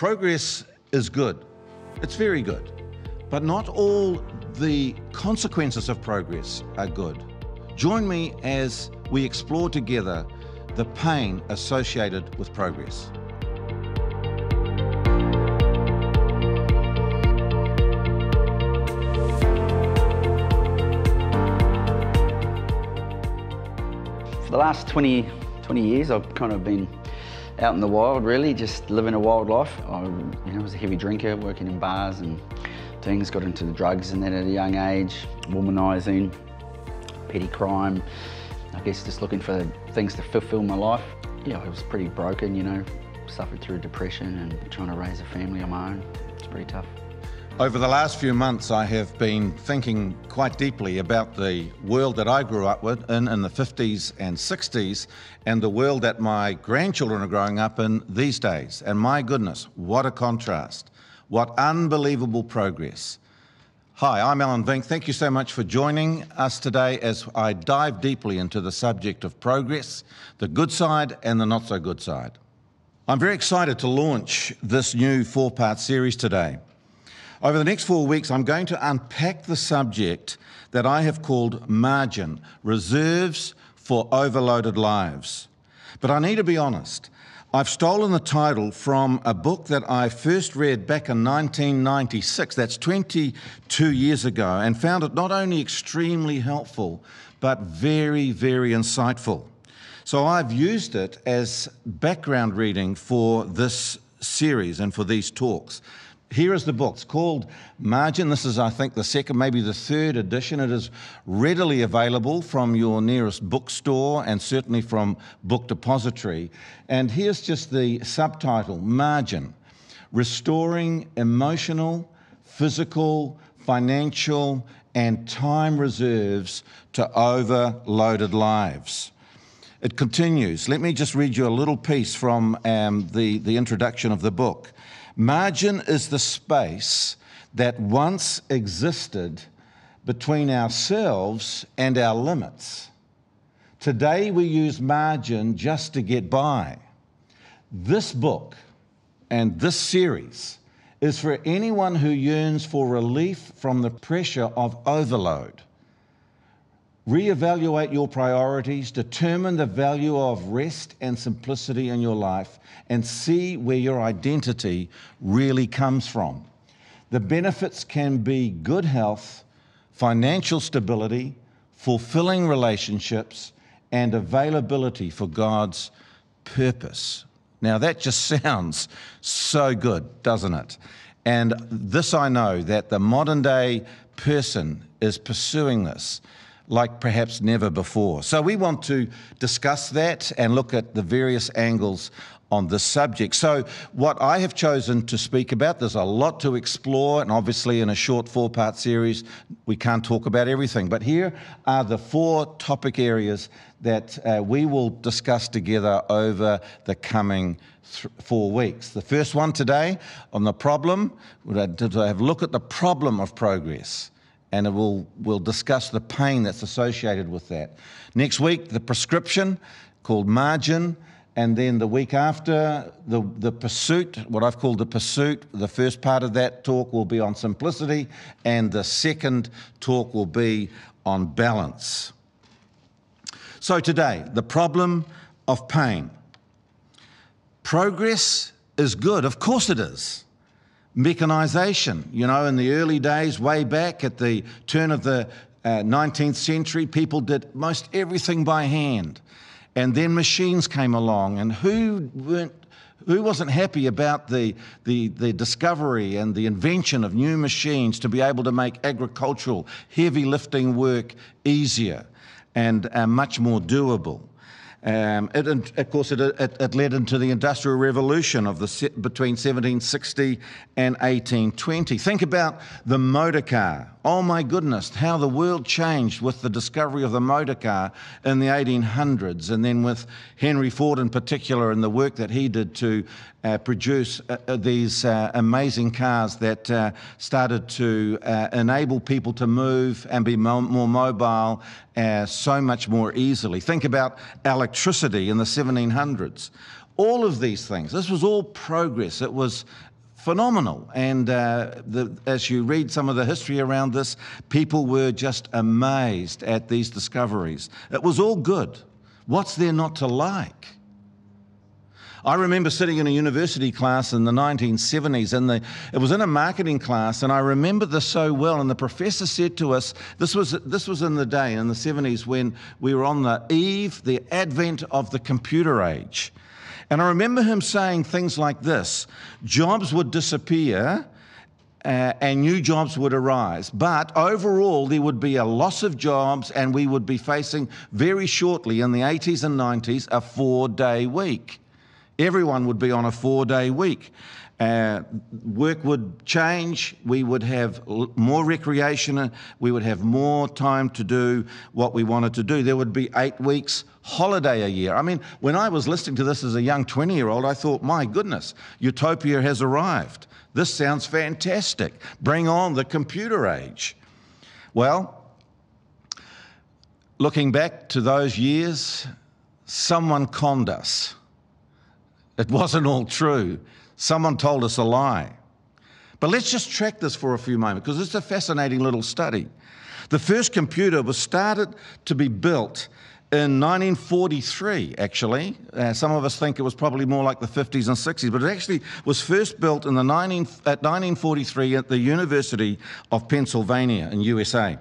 Progress is good. It's very good. But not all the consequences of progress are good. Join me as we explore together the pain associated with progress. For the last 20 years, I've kind of been out in the wild, really, just living a wild life. I was a heavy drinker, working in bars and things, got into the drugs and then at a young age, womanising, petty crime, I guess just looking for things to fulfil my life. Yeah, I was pretty broken, suffered through depression and trying to raise a family on my own. It's pretty tough. Over the last few months, I have been thinking quite deeply about the world that I grew up with in the 50s and 60s and the world that my grandchildren are growing up in these days. And my goodness, what a contrast. What unbelievable progress. Hi, I'm Alan Vink. Thank you so much for joining us today as I dive deeply into the subject of progress, the good side and the not so good side. I'm very excited to launch this new 4-part series today. Over the next 4 weeks, I'm going to unpack the subject that I have called Margin, Reserves for Overloaded Lives. But I need to be honest, I've stolen the title from a book that I first read back in 1996, that's 22 years ago, and found it not only extremely helpful, but very, very insightful. So I've used it as background reading for this series and for these talks. Here is the book. It's called Margin. This is, I think, the second, maybe the third edition. It is readily available from your nearest bookstore and certainly from Book Depository. And here's just the subtitle, Margin, Restoring Emotional, Physical, Financial, and Time Reserves to Overloaded Lives. It continues. Let me just read you a little piece from the introduction of the book. Margin is the space that once existed between ourselves and our limits. Today we use margin just to get by. This book and this series is for anyone who yearns for relief from the pressure of overload. Reevaluate your priorities, determine the value of rest and simplicity in your life, and see where your identity really comes from. The benefits can be good health, financial stability, fulfilling relationships, and availability for God's purpose. Now that just sounds so good, doesn't it? And this I know, that the modern day person is pursuing this like perhaps never before. So we want to discuss that and look at the various angles on this subject. So what I have chosen to speak about, there's a lot to explore, and obviously in a short 4-part series, we can't talk about everything. But here are the 4 topic areas that we will discuss together over the coming 4 weeks. The first one today on the problem, we'll have a look at the problem of progress. And we'll discuss the pain that's associated with that. Next week, the prescription called Margin, and then the week after, the pursuit, what I've called the pursuit. The first part of that talk will be on simplicity, and the second talk will be on balance. So today, the problem of pain. Progress is good, of course it is. Mechanisation, in the early days, way back at the turn of the 19th century, people did most everything by hand. And then machines came along, and who wasn't happy about the discovery and the invention of new machines to be able to make agricultural, heavy lifting work easier and much more doable? Of course, it led into the Industrial Revolution of between 1760 and 1820. Think about the motor car. Oh my goodness, how the world changed with the discovery of the motor car in the 1800s, and then with Henry Ford in particular and the work that he did to produce these amazing cars that started to enable people to move and be more mobile so much more easily. Think about electricity in the 1700s. All of these things, this was all progress. It was phenomenal. And as you read some of the history around this, people were just amazed at these discoveries. It was all good. What's there not to like? I remember sitting in a university class in the 1970s, and it was in a marketing class, and I remember this so well. And the professor said to us, this was in the day, in the 70s, when we were on the advent of the computer age. And I remember him saying things like this: jobs would disappear and new jobs would arise. But overall, there would be a loss of jobs, and we would be facing very shortly, in the 80s and 90s, a 4-day week. Everyone would be on a 4-day week. Work would change. We would have more recreation. We would have more time to do what we wanted to do. There would be 8 weeks holiday a year. I mean, when I was listening to this as a young 20-year-old, I thought, my goodness, utopia has arrived. This sounds fantastic. Bring on the computer age. Well, looking back to those years, someone conned us. It wasn't all true. Someone told us a lie. But let's just track this for a few moments, because it's a fascinating little study. The first computer was started to be built in 1943, actually. Some of us think it was probably more like the 50s and 60s, but it actually was first built in 1943 at the University of Pennsylvania in USA.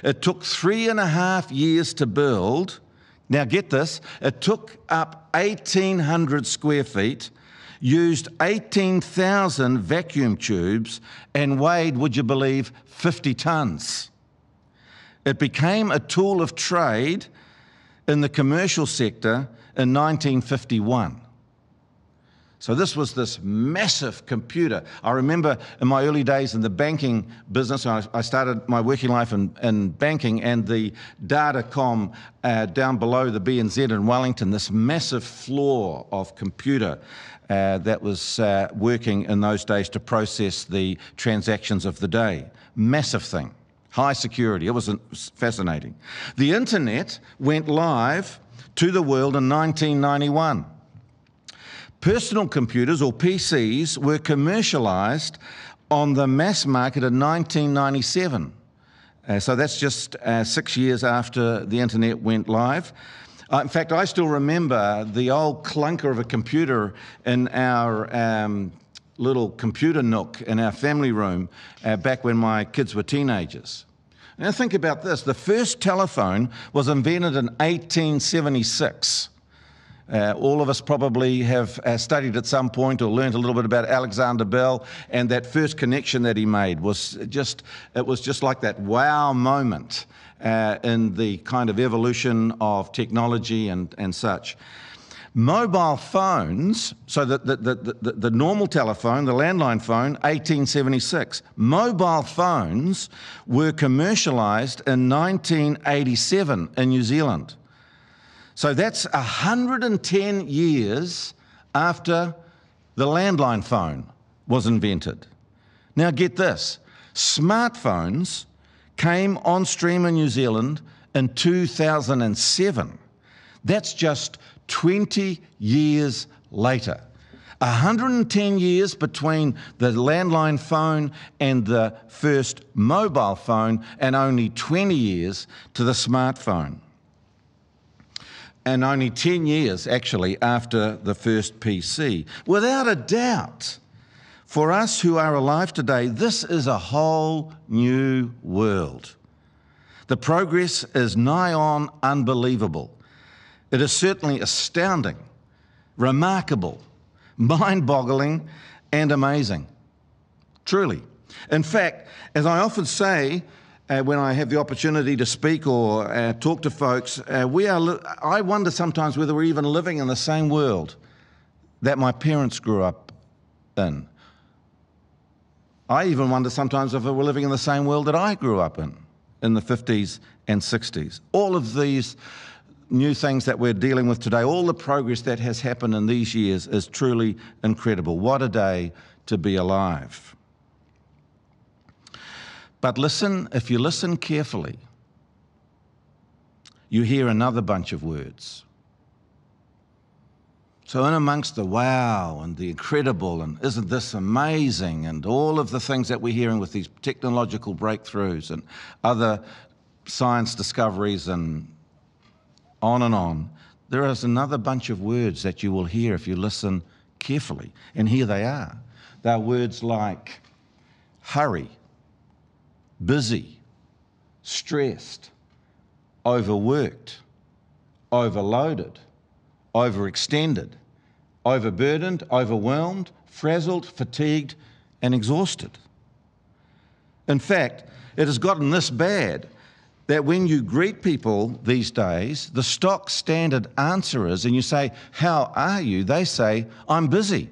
It took 3.5 years to build. Now get this, it took up 1,800 square feet, used 18,000 vacuum tubes, and weighed, would you believe, 50 tons. It became a tool of trade in the commercial sector in 1951. So this was this massive computer. I remember in my early days in the banking business, I started my working life in banking, and the Datacom down below the BNZ in Wellington, this massive floor of computer that was working in those days to process the transactions of the day. Massive thing, high security. It was fascinating. The internet went live to the world in 1991. Personal computers, or PCs, were commercialised on the mass market in 1997. So that's just 6 years after the internet went live. In fact, I still remember the old clunker of a computer in our little computer nook in our family room back when my kids were teenagers. Now think about this. The first telephone was invented in 1876. All of us probably have studied at some point or learned a little bit about Alexander Bell, and that first connection that he made was just like that wow moment in the kind of evolution of technology and such. Mobile phones, so that the normal telephone, the landline phone, 1876. Mobile phones were commercialised in 1987 in New Zealand. So that's 110 years after the landline phone was invented. Now get this, smartphones came on stream in New Zealand in 2007. That's just 20 years later. 110 years between the landline phone and the first mobile phone, and only 20 years to the smartphone. And only 10 years, actually, after the first PC. Without a doubt, for us who are alive today, this is a whole new world. The progress is nigh on unbelievable. It is certainly astounding, remarkable, mind-boggling, and amazing. Truly. In fact, as I often say, when I have the opportunity to speak or talk to folks, I wonder sometimes whether we're even living in the same world that my parents grew up in. I even wonder sometimes if we're living in the same world that I grew up in the 50s and 60s. All of these new things that we're dealing with today, all the progress that has happened in these years is truly incredible. What a day to be alive. But listen, if you listen carefully, you hear another bunch of words. So in amongst the wow and the incredible and isn't this amazing and all of the things that we're hearing with these technological breakthroughs and other science discoveries and on, there is another bunch of words that you will hear if you listen carefully. And here they are. They are words like hurry, busy, stressed, overworked, overloaded, overextended, overburdened, overwhelmed, frazzled, fatigued, and exhausted. In fact, it has gotten this bad that when you greet people these days, the stock standard answer is, and you say, "How are you?" They say, "I'm busy,"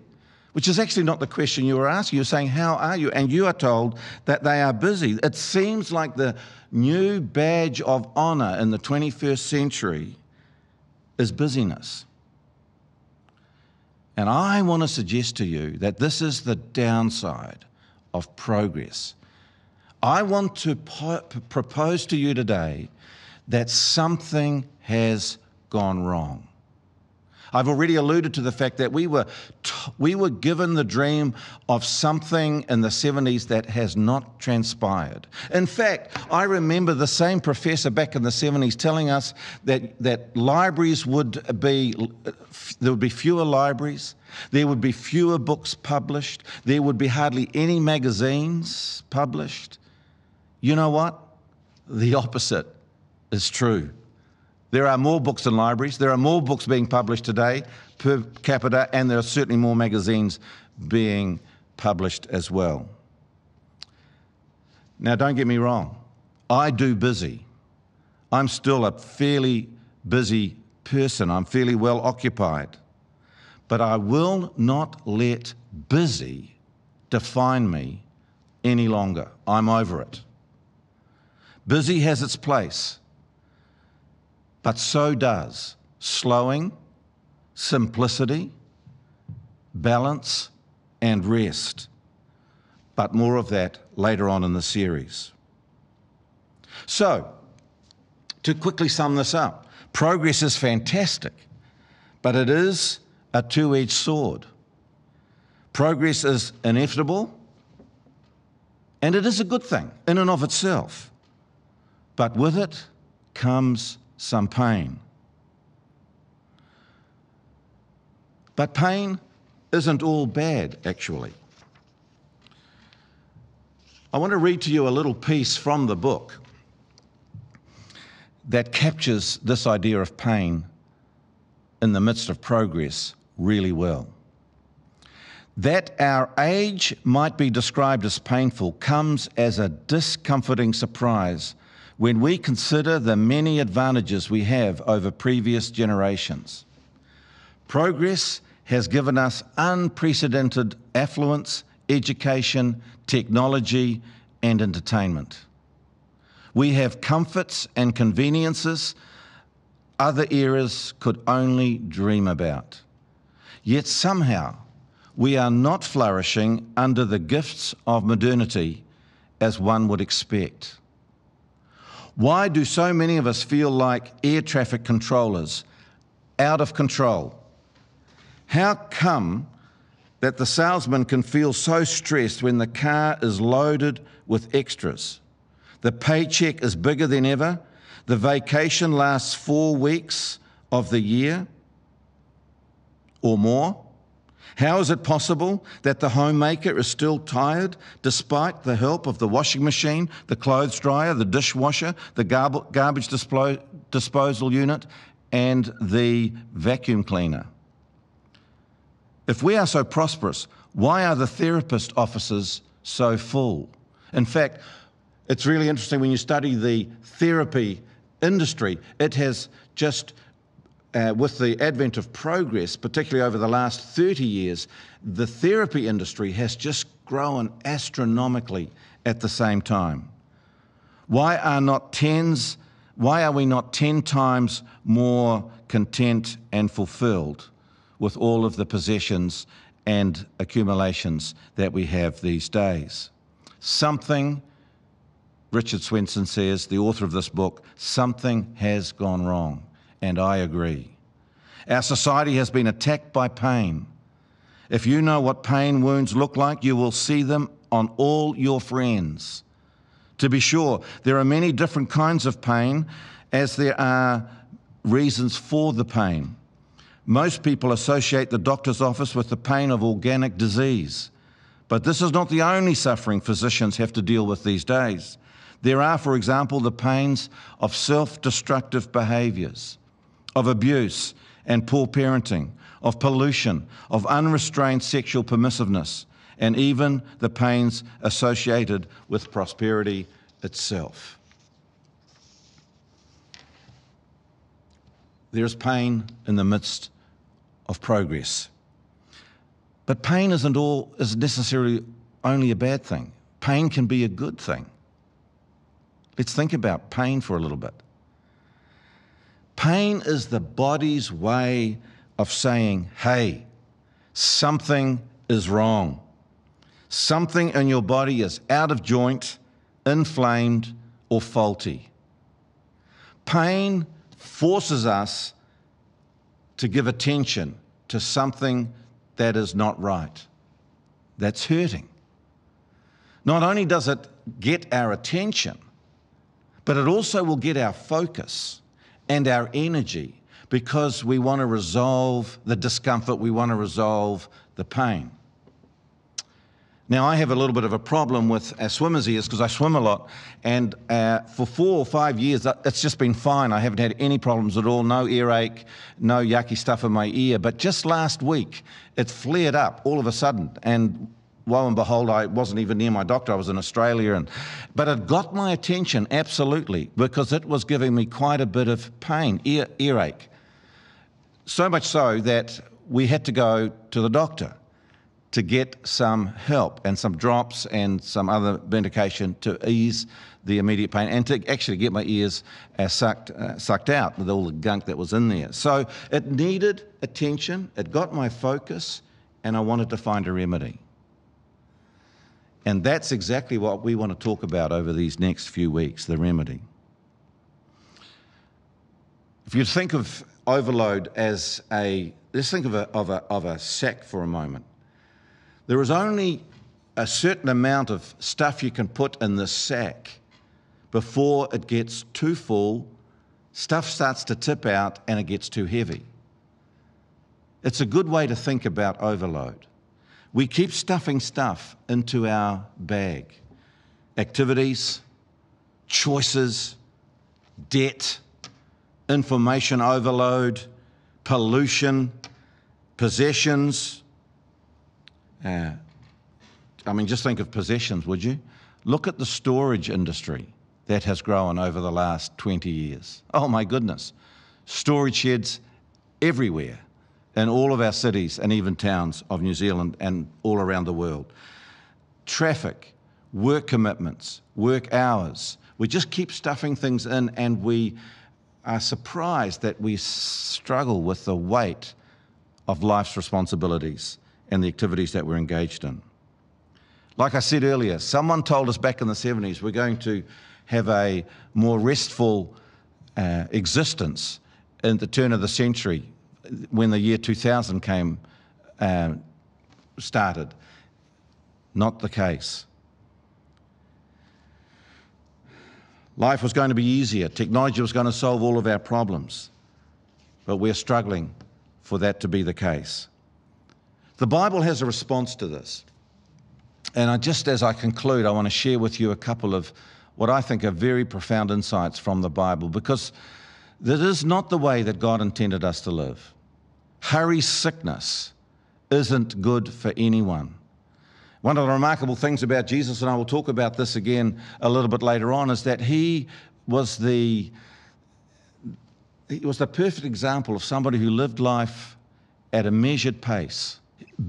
which is actually not the question you were asking. You're saying, "How are you?" And you are told that they are busy. It seems like the new badge of honor in the 21st century is busyness. And I want to suggest to you that this is the downside of progress. I want to propose to you today that something has gone wrong. I've already alluded to the fact that we were given the dream of something in the 70s that has not transpired. In fact, I remember the same professor back in the 70s telling us that libraries there would be fewer libraries, there would be fewer books published, there would be hardly any magazines published. You know what? The opposite is true. There are more books in libraries, there are more books being published today per capita, and there are certainly more magazines being published as well. Now, don't get me wrong, I do busy. I'm still a fairly busy person, I'm fairly well occupied, but I will not let busy define me any longer. I'm over it. Busy has its place, but so does slowing, simplicity, balance, and rest. But more of that later on in the series. So, to quickly sum this up, progress is fantastic, but it is a two-edged sword. Progress is inevitable, and it is a good thing in and of itself. But with it comes some pain. But pain isn't all bad, actually. I want to read to you a little piece from the book that captures this idea of pain in the midst of progress really well. That our age might be described as painful comes as a discomforting surprise when we consider the many advantages we have over previous generations. Progress has given us unprecedented affluence, education, technology, and entertainment. We have comforts and conveniences other eras could only dream about. Yet somehow, we are not flourishing under the gifts of modernity as one would expect. Why do so many of us feel like air traffic controllers, out of control? How come that the salesman can feel so stressed when the car is loaded with extras? The paycheck is bigger than ever. The vacation lasts 4 weeks of the year or more. How is it possible that the homemaker is still tired despite the help of the washing machine, the clothes dryer, the dishwasher, the garbage disposal unit, and the vacuum cleaner? If we are so prosperous, why are the therapist offices so full? In fact, it's really interesting when you study the therapy industry. It has just with the advent of progress, particularly over the last 30 years, the therapy industry has just grown astronomically at the same time. Why are we not 10 times more content and fulfilled with all of the possessions and accumulations that we have these days? Something, Richard Swenson says, the author of this book, something has gone wrong. And I agree. Our society has been attacked by pain. If you know what pain wounds look like, you will see them on all your friends. To be sure, there are many different kinds of pain, as there are reasons for the pain. Most people associate the doctor's office with the pain of organic disease. But this is not the only suffering physicians have to deal with these days. There are, for example, the pains of self-destructive behaviours, of abuse and poor parenting, of pollution, of unrestrained sexual permissiveness, and even the pains associated with prosperity itself. There's pain in the midst of progress. But pain isn't necessarily only a bad thing. Pain can be a good thing. Let's think about pain for a little bit. Pain is the body's way of saying, hey, something is wrong. Something in your body is out of joint, inflamed, or faulty. Pain forces us to give attention to something that is not right, that's hurting. Not only does it get our attention, but it also will get our focus and our energy, because we want to resolve the discomfort, we want to resolve the pain. Now, I have a little bit of a problem with swimmer's ears because I swim a lot, and for 4 or 5 years, it's just been fine. I haven't had any problems at all, no earache, no yucky stuff in my ear. But just last week, it flared up all of a sudden, and lo and behold, I wasn't even near my doctor. I was in Australia, but it got my attention, absolutely, because it was giving me quite a bit of pain, earache. So much so that we had to go to the doctor to get some help and some drops and some other medication to ease the immediate pain and to actually get my ears sucked out with all the gunk that was in there. So it needed attention, it got my focus, and I wanted to find a remedy. And that's exactly what we want to talk about over these next few weeks, the remedy. If you think of overload as let's think of a sack for a moment. There is only a certain amount of stuff you can put in this sack before it gets too full, stuff starts to tip out, and it gets too heavy. It's a good way to think about overload. We keep stuffing stuff into our bag. Activities, choices, debt, information overload, pollution, possessions. Just think of possessions, would you? Look at the storage industry that has grown over the last 20 years. Oh my goodness. Storage sheds everywhere in all of our cities and even towns of New Zealand and all around the world. Traffic, work commitments, work hours. We just keep stuffing things in, and we are surprised that we struggle with the weight of life's responsibilities and the activities that we're engaged in. Like I said earlier, someone told us back in the 70s we're going to have a more restful existence in the turn of the century when the year 2000 started. Not the case. Life was going to be easier. Technology was going to solve all of our problems. But we're struggling for that to be the case. The Bible has a response to this. And as I conclude, I want to share with you a couple of what I think are very profound insights from the Bible, because that is not the way that God intended us to live. Hurry sickness isn't good for anyone. One of the remarkable things about Jesus, and I will talk about this again a little bit later on, is that he was the perfect example of somebody who lived life at a measured pace.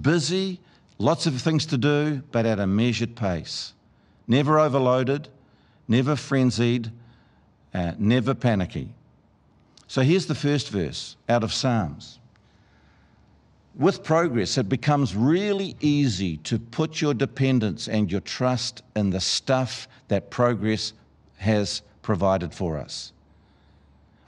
Busy, lots of things to do, but at a measured pace. Never overloaded, never frenzied, never panicky. So here's the first verse out of Psalms. With progress, it becomes really easy to put your dependence and your trust in the stuff that progress has provided for us.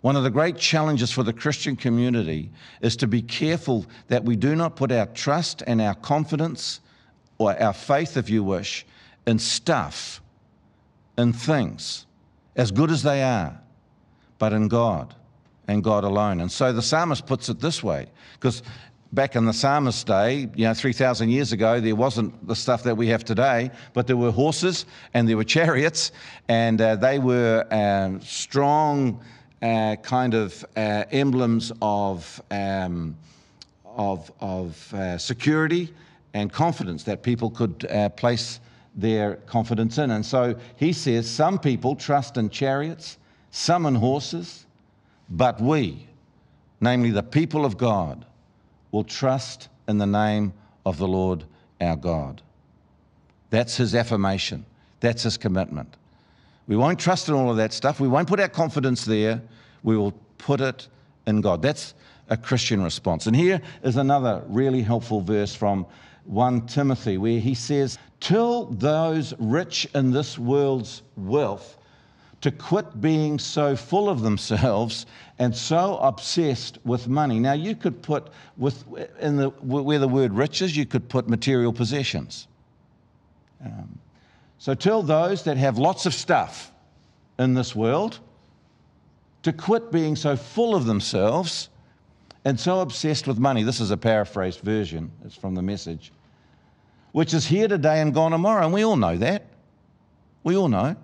One of the great challenges for the Christian community is to be careful that we do not put our trust and our confidence, or our faith, if you wish, in stuff, in things, as good as they are, but in God and God alone. And so the psalmist puts it this way, because back in the psalmist's day, 3,000 years ago, there wasn't the stuff that we have today, but there were horses and there were chariots, and they were strong kind of emblems of security and confidence that people could place their confidence in. And so he says, some people trust in chariots, some in horses, but we, namely the people of God, will trust in the name of the Lord our God. That's his affirmation. That's his commitment. We won't trust in all of that stuff. We won't put our confidence there. We will put it in God. That's a Christian response. And here is another really helpful verse from 1 Timothy, where he says, "Tell those rich in this world's wealth to quit being so full of themselves and so obsessed with money." Now, you could put, where the word rich is, you could put material possessions. So tell those that have lots of stuff in this world to quit being so full of themselves and so obsessed with money. This is a paraphrased version. It's from the Message, which is here today and gone tomorrow. And we all know that. We all know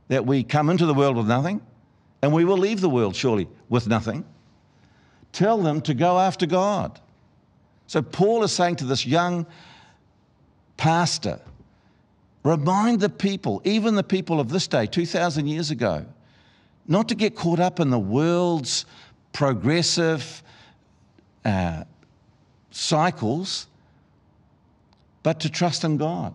that we come into the world with nothing, and we will leave the world surely with nothing. Tell them to go after God. So Paul is saying to this young pastor, remind the people, even the people of this day, 2,000 years ago, not to get caught up in the world's progressive cycles, but to trust in God.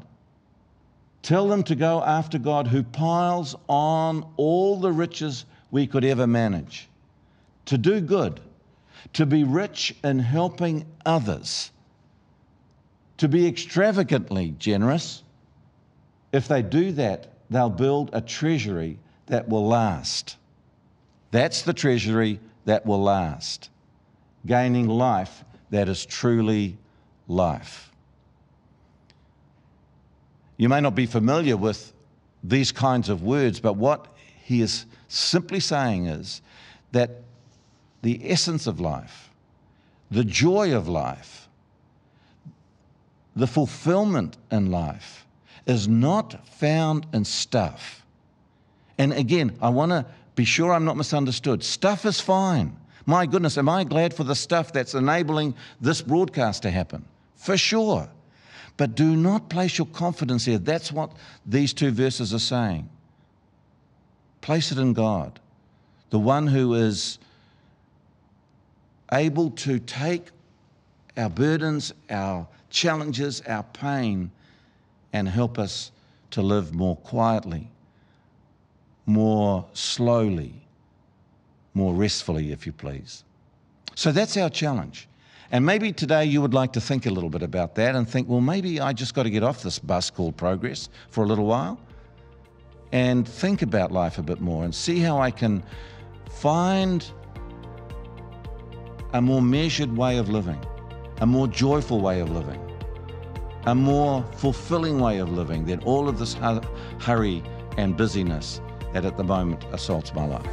Tell them to go after God, who piles on all the riches we could ever manage, to do good, to be rich in helping others, to be extravagantly generous. If they do that, they'll build a treasury that will last. That's the treasury that will last, gaining life that is truly life. You may not be familiar with these kinds of words, but what he is simply saying is that the essence of life, the joy of life, the fulfillment in life is not found in stuff. And again, I want to be sure I'm not misunderstood. Stuff is fine. My goodness, am I glad for the stuff that's enabling this broadcast to happen? For sure. But do not place your confidence here. That's what these two verses are saying. Place it in God, the one who is able to take our burdens, our challenges, our pain, and help us to live more quietly, more slowly, more restfully, if you please. So that's our challenge. And maybe today you would like to think a little bit about that and think, well, maybe I just got to get off this bus called progress for a little while and think about life a bit more and see how I can find a more measured way of living, a more joyful way of living, a more fulfilling way of living than all of this hurry and busyness that at the moment assaults my life.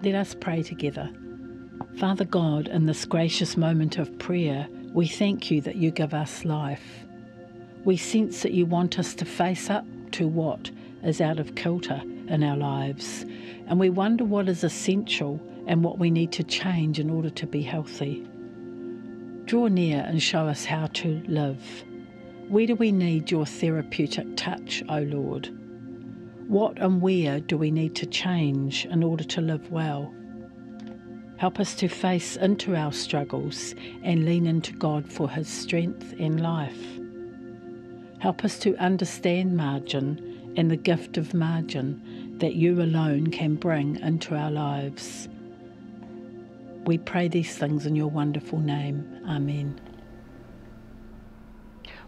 Let us pray together. Father God, in this gracious moment of prayer, we thank you that you give us life. We sense that you want us to face up to what is out of kilter in our lives, and we wonder what is essential and what we need to change in order to be healthy. Draw near and show us how to live. Where do we need your therapeutic touch, O Lord? What and where do we need to change in order to live well? Help us to face into our struggles and lean into God for his strength and life. Help us to understand margin and the gift of margin that you alone can bring into our lives. We pray these things in your wonderful name. Amen.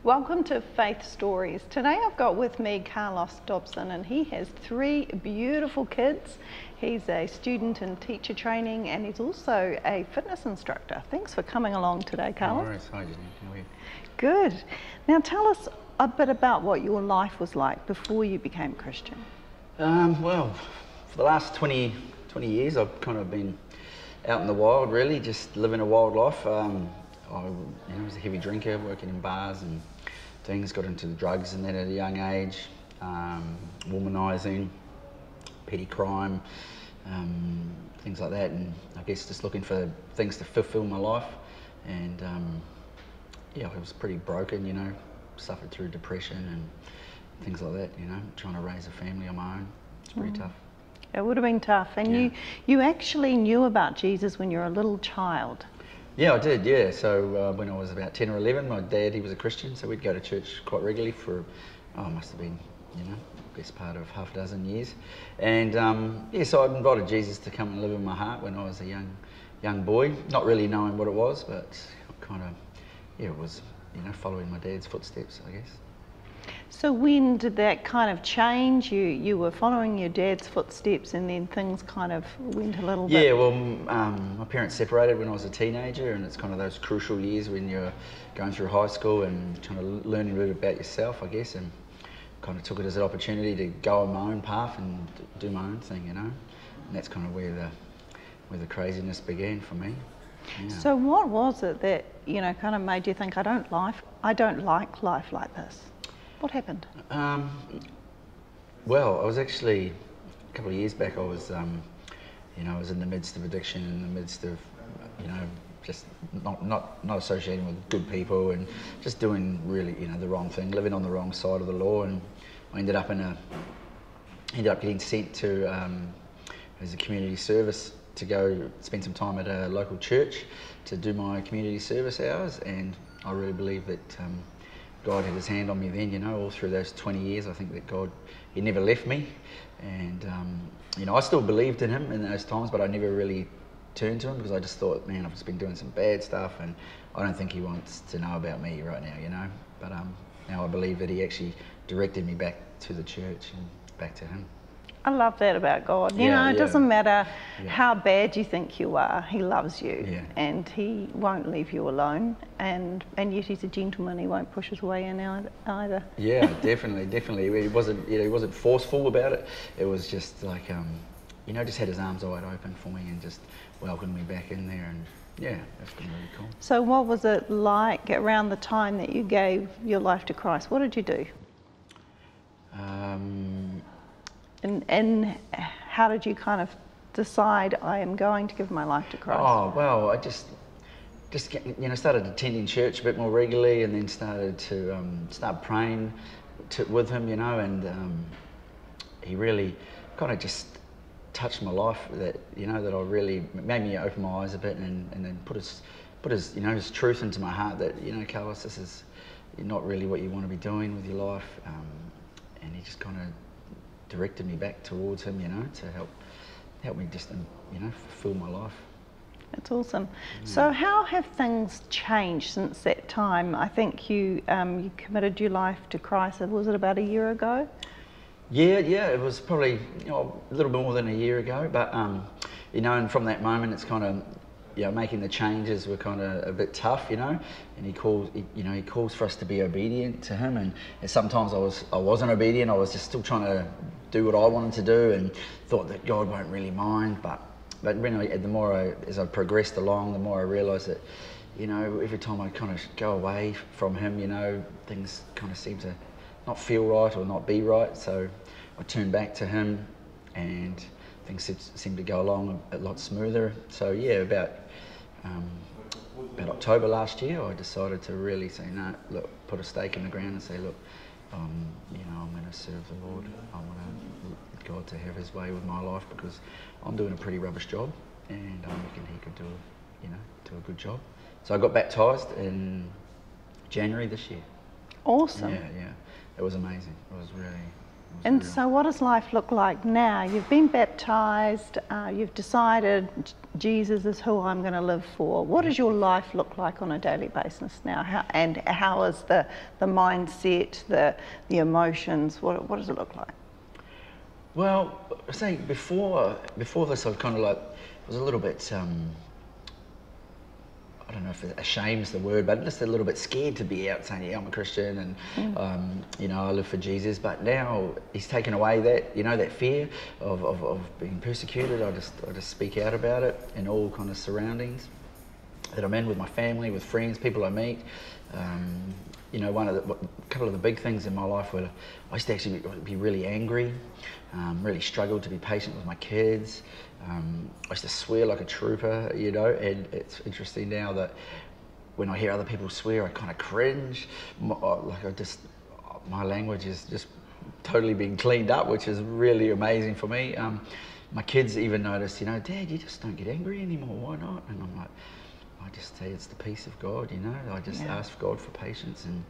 Welcome to Faith Stories. Today I've got with me Carlos Dobson, and he has 3 beautiful kids. He's a student in teacher training, and he's also a fitness instructor. Thanks for coming along today, Carlos. No worries. Hi, Jenny. How are you? Good. Now tell us a bit about what your life was like before you became Christian. Well, for the last 20 years I've kind of been out in the wild, really, just living a wild life. I was a heavy drinker, working in bars and things, got into the drugs and then at a young age, womanising, petty crime, things like that, and I guess just looking for things to fulfil my life. And I was pretty broken, suffered through depression and things like that, trying to raise a family on my own. It's pretty tough. It would have been tough. And you actually knew about Jesus when you were a little child. Yeah, I did, yeah. So when I was about 10 or 11, my dad, he was a Christian, so we'd go to church quite regularly for, must have been, best part of half a dozen years. And so I invited Jesus to come and live in my heart when I was a young boy, not really knowing what it was, but kind of, it was, following my dad's footsteps, I guess. So when did that kind of change? You were following your dad's footsteps and then things kind of went a little bit... Yeah, well, my parents separated when I was a teenager, and it's kind of those crucial years when you're going through high school and trying to learn a bit about yourself, I guess, and kind of took it as an opportunity to go on my own path and do my own thing, And that's kind of where the craziness began for me. Yeah. So what was it that, kind of made you think, I don't like life like this? What happened? Well, I was actually, a couple of years back, I was in the midst of addiction, in the midst of, just not associating with good people and just doing really, the wrong thing, living on the wrong side of the law. And I ended up getting sent to, as a community service, to go spend some time at a local church to do my community service hours. And I really believe that God had his hand on me then, all through those 20 years. I think that God, he never left me. And, I still believed in him in those times, but I never really turned to him because I just thought, man, I've just been doing some bad stuff and I don't think he wants to know about me right now, But now I believe that he actually directed me back to the church and back to him. I love that about God. It doesn't matter how bad you think you are, he loves you and he won't leave you alone. And yet he's a gentleman, he won't push his way in either. Yeah, definitely. He wasn't forceful about it. It was just like, just had his arms wide open for me and just welcomed me back in there. And yeah, that's been really cool. So what was it like around the time that you gave your life to Christ? What did you do? And how did you kind of decide, I am going to give my life to Christ? Oh, well, I just started attending church a bit more regularly, and then started to start praying with him, and he really kind of just touched my life, that that I really made me open my eyes a bit, and then put his his truth into my heart that Carlos, this is not really what you want to be doing with your life, and he just kind of directed me back towards him, to help me just, fulfill my life. That's awesome. So how have things changed since that time? I think you committed your life to Christ, was it about a year ago? Yeah, it was probably a little bit more than a year ago, but and from that moment it's kind of, making the changes were kind of a bit tough, and he calls for us to be obedient to him, and sometimes I wasn't obedient. I was just still trying to do what I wanted to do and thought that God won't really mind, but really, as I progressed along, the more I realised that, every time I kind of go away from him, things kind of seem to not feel right or not be right, so I turned back to him and things seemed to go along a lot smoother. So yeah, about October last year, I decided to really say, no, look, put a stake in the ground and say, look, I'm going to serve the Lord. I want God to have his way with my life, because I'm doing a pretty rubbish job, and I reckon he could do a good job. So I got baptised in January this year. Awesome. Yeah. It was amazing. It was And so what does life look like now? You've been baptised, you've decided Jesus is who I'm going to live for. What does your life look like on a daily basis now? How is the mindset, the emotions, what does it look like? Well, I say before this I was kind of like, was a little bit, I don't know if ashamed's the word, but just a little bit scared to be out saying, yeah, I'm a Christian and, you know, I live for Jesus. But now he's taken away that, you know, that fear of being persecuted. I just speak out about it in all kind of surroundings that I'm in, with my family, with friends, people I meet. You know, a couple of the big things in my life were I used to actually be really angry, really struggled to be patient with my kids. I used to swear like a trooper, you know, and it's interesting now that when I hear other people swear, I kind of cringe. My language is just totally being cleaned up, which is really amazing for me. My kids even noticed, you know, Dad, you just don't get angry anymore, why not? And I'm like, I just say it's the peace of God, you know. I just ask God for patience, and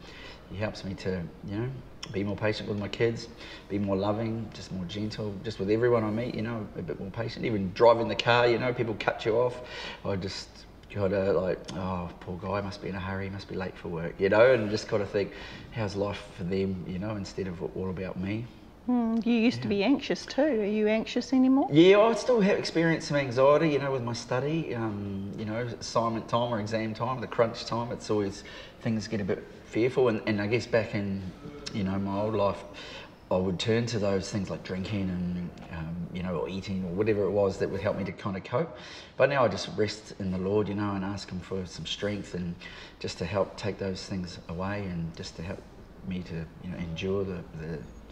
he helps me to, you know, be more patient with my kids, be more loving, just more gentle, just with everyone I meet, you know, a bit more patient. Even driving the car, you know, people cut you off. I just gotta like, oh, poor guy, must be in a hurry, must be late for work, you know, and just gotta think, how's life for them, you know, instead of all about me. You used to be anxious too. Are you anxious anymore? Yeah, I still have experienced some anxiety, you know, with my study. You know, assignment time or exam time, the crunch time, it's always, things get a bit fearful. And I guess back in, you know, my old life, I would turn to those things like drinking and, you know, or eating or whatever it was that would help me to kind of cope. But now I just rest in the Lord, you know, and ask him for some strength and just to help take those things away and just to help me to, you know, endure the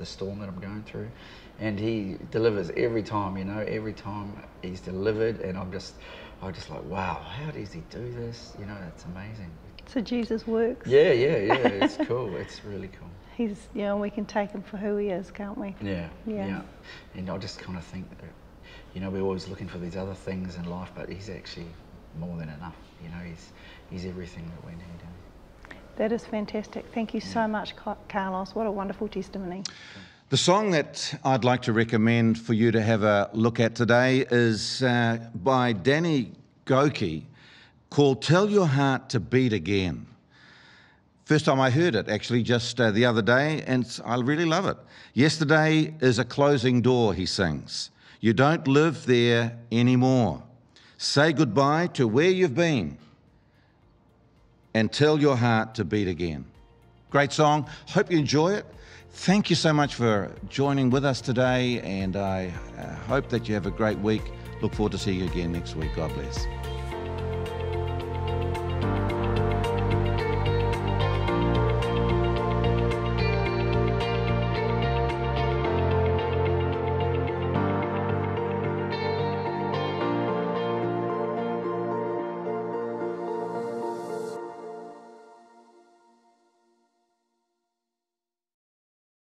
storm that I'm going through. And he delivers every time, you know, every time he's delivered, and I'm just like, wow, how does he do this? You know, it's amazing. So Jesus works. Yeah, it's cool. It's really cool. He's, you know, we can take him for who he is, can't we? Yeah. And I just kind of think that, you know, we're always looking for these other things in life, but he's actually more than enough. You know, he's everything that we need. That is fantastic. Thank you so much, Carlos. What a wonderful testimony. The song that I'd like to recommend for you to have a look at today is by Danny Gokey, called Tell Your Heart to Beat Again. First time I heard it, actually, just the other day, and I really love it. Yesterday is a closing door, he sings. You don't live there anymore. Say goodbye to where you've been and tell your heart to beat again. Great song. Hope you enjoy it. Thank you so much for joining with us today, and I hope that you have a great week. Look forward to seeing you again next week. God bless.